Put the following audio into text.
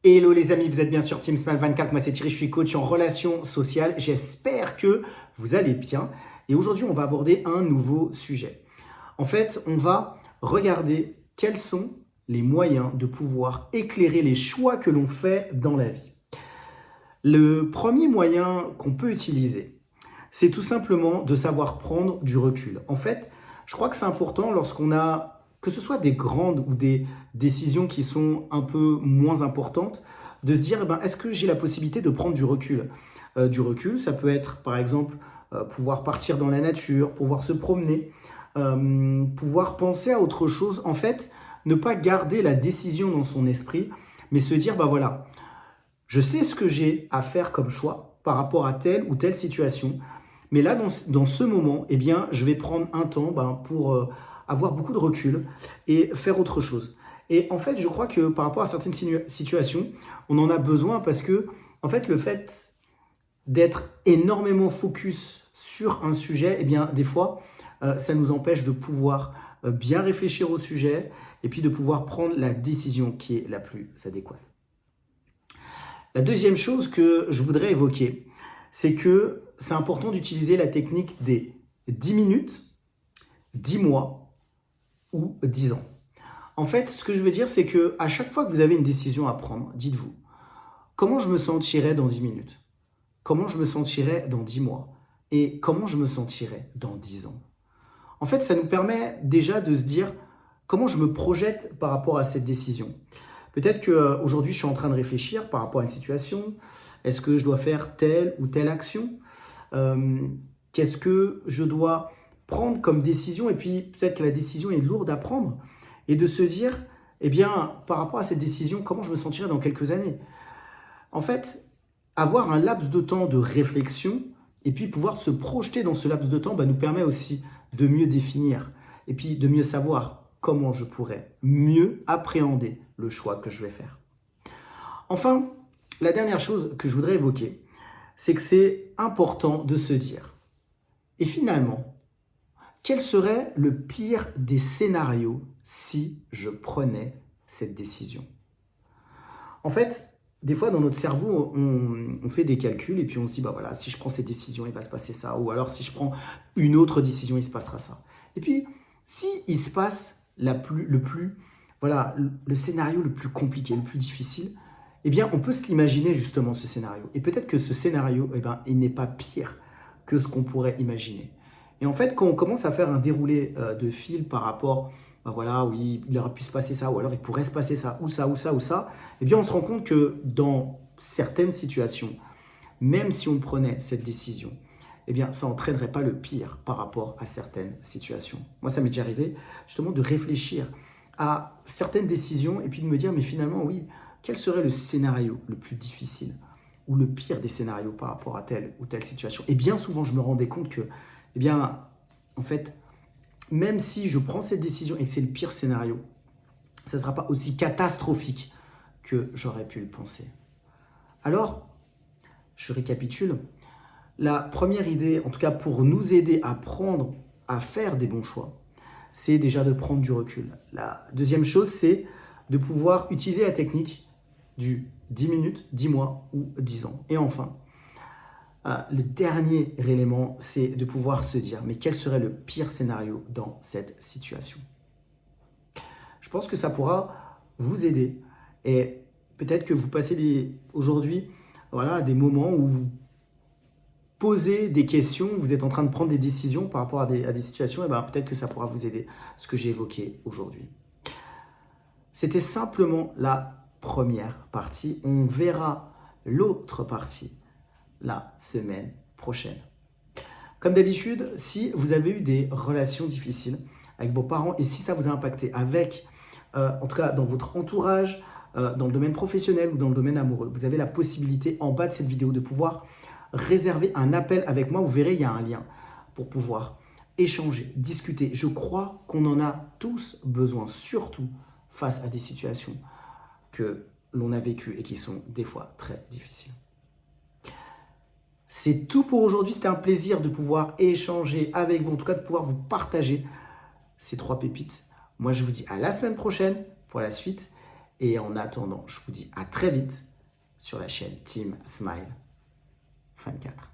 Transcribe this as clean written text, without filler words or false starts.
Hello les amis, vous êtes bien sur Team Smile 24, moi c'est Thierry, je suis coach en relations sociales. J'espère que vous allez bien et aujourd'hui on va aborder un nouveau sujet. En fait, on va regarder quels sont les moyens de pouvoir éclairer les choix que l'on fait dans la vie. Le premier moyen qu'on peut utiliser, c'est tout simplement de savoir prendre du recul. En fait, je crois que c'est important lorsqu'on a, que ce soit des grandes ou des décisions qui sont un peu moins importantes, de se dire, eh ben, est-ce que j'ai la possibilité de prendre du recul? Du recul, ça peut être par exemple pouvoir partir dans la nature, pouvoir se promener, pouvoir penser à autre chose. En fait, ne pas garder la décision dans son esprit, mais se dire, bah voilà, je sais ce que j'ai à faire comme choix par rapport à telle ou telle situation. Mais là, dans ce moment, eh bien, je vais prendre un temps pour avoir beaucoup de recul et faire autre chose. Et en fait, je crois que par rapport à certaines situations, on en a besoin parce que, en fait, le fait d'être énormément focus sur un sujet, eh bien, des fois, ça nous empêche de pouvoir bien réfléchir au sujet et puis de pouvoir prendre la décision qui est la plus adéquate. La deuxième chose que je voudrais évoquer, c'est que c'est important d'utiliser la technique des 10 minutes, 10 mois ou 10 ans. En fait, ce que je veux dire, c'est que à chaque fois que vous avez une décision à prendre, dites-vous, comment je me sentirais dans 10 minutes? Comment je me sentirais dans 10 mois? Et comment je me sentirais dans 10 ans? En fait, ça nous permet déjà de se dire comment je me projette par rapport à cette décision. Peut-être qu'aujourd'hui, je suis en train de réfléchir par rapport à une situation. Est-ce que je dois faire telle ou telle action? Qu'est-ce que je dois prendre comme décision? Et puis, peut-être que la décision est lourde à prendre. Et de se dire, eh bien, par rapport à cette décision, comment je me sentirai dans quelques années? En fait, avoir un laps de temps de réflexion et puis pouvoir se projeter dans ce laps de temps nous permet aussi de mieux définir et puis de mieux savoir comment je pourrais mieux appréhender le choix que je vais faire. Enfin, la dernière chose que je voudrais évoquer, c'est que c'est important de se dire, et finalement, quel serait le pire des scénarios si je prenais cette décision? En fait, des fois, dans notre cerveau, on fait des calculs et puis on se dit, bah voilà, si je prends cette décision, il va se passer ça. Ou alors, si je prends une autre décision, il se passera ça. Et puis, si il se passe voilà, le scénario le plus compliqué, le plus difficile, eh bien, on peut se l'imaginer justement, ce scénario. Et peut-être que ce scénario, eh ben, il n'est pas pire que ce qu'on pourrait imaginer. Et en fait, quand on commence à faire un déroulé de fil par rapport, bah voilà, oui, il aurait pu se passer ça, ou alors il pourrait se passer ça, ou ça, ou ça, ou ça, eh bien, on se rend compte que dans certaines situations, même si on prenait cette décision, eh bien, ça n'entraînerait pas le pire par rapport à certaines situations. Moi, ça m'est déjà arrivé justement de réfléchir à certaines décisions et puis de me dire, mais finalement, oui, quel serait le scénario le plus difficile ou le pire des scénarios par rapport à telle ou telle situation? Et bien souvent, je me rendais compte que, eh bien, en fait, même si je prends cette décision et que c'est le pire scénario, ça ne sera pas aussi catastrophique que j'aurais pu le penser. Alors, je récapitule. La première idée, en tout cas pour nous aider à prendre, à faire des bons choix, c'est déjà de prendre du recul. La deuxième chose, c'est de pouvoir utiliser la technique du 10 minutes, 10 mois ou 10 ans. Et enfin, le dernier élément, c'est de pouvoir se dire, mais quel serait le pire scénario dans cette situation? Je pense que ça pourra vous aider. Et peut-être que vous passez aujourd'hui voilà, des moments où vous posez des questions, vous êtes en train de prendre des décisions par rapport à des situations, et ben peut-être que ça pourra vous aider, ce que j'ai évoqué aujourd'hui. C'était simplement la première partie. On verra l'autre partie la semaine prochaine. Comme d'habitude, si vous avez eu des relations difficiles avec vos parents et si ça vous a impacté avec, en tout cas dans votre entourage, dans le domaine professionnel ou dans le domaine amoureux, vous avez la possibilité en bas de cette vidéo de pouvoir réserver un appel avec moi. Vous verrez, il y a un lien pour pouvoir échanger, discuter. Je crois qu'on en a tous besoin, surtout face à des situations que l'on a vécues et qui sont des fois très difficiles. C'est tout pour aujourd'hui. C'était un plaisir de pouvoir échanger avec vous, en tout cas de pouvoir vous partager ces 3 pépites. Moi, je vous dis à la semaine prochaine pour la suite. Et en attendant, je vous dis à très vite sur la chaîne Team Smile 24.